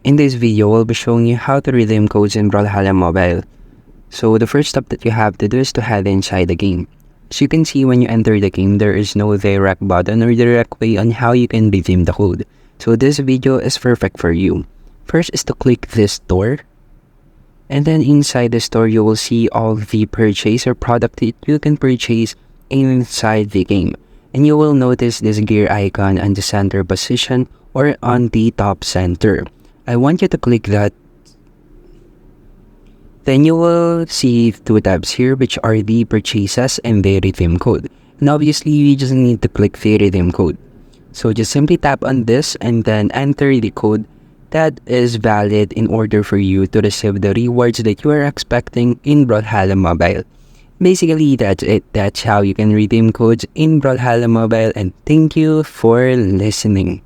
In this video, we'll be showing you how to redeem codes in Brawlhalla Mobile. So the first step that you have to do is to head inside the game. As you can see, when you enter the game, there is no direct button or direct way on how you can redeem the code. So this video is perfect for you. First is to click this store. And then inside the store, you will see all the purchase or product that you can purchase inside the game. And you will notice this gear icon on the center position or on the top center. I want you to click that. Then you will see two tabs here, which are the purchases and the redeem code. And obviously, you just need to click the redeem code. So just simply tap on this and then enter the code that is valid in order for you to receive the rewards that you are expecting in Brawlhalla Mobile. Basically, that's it. That's how you can redeem codes in Brawlhalla Mobile, and thank you for listening.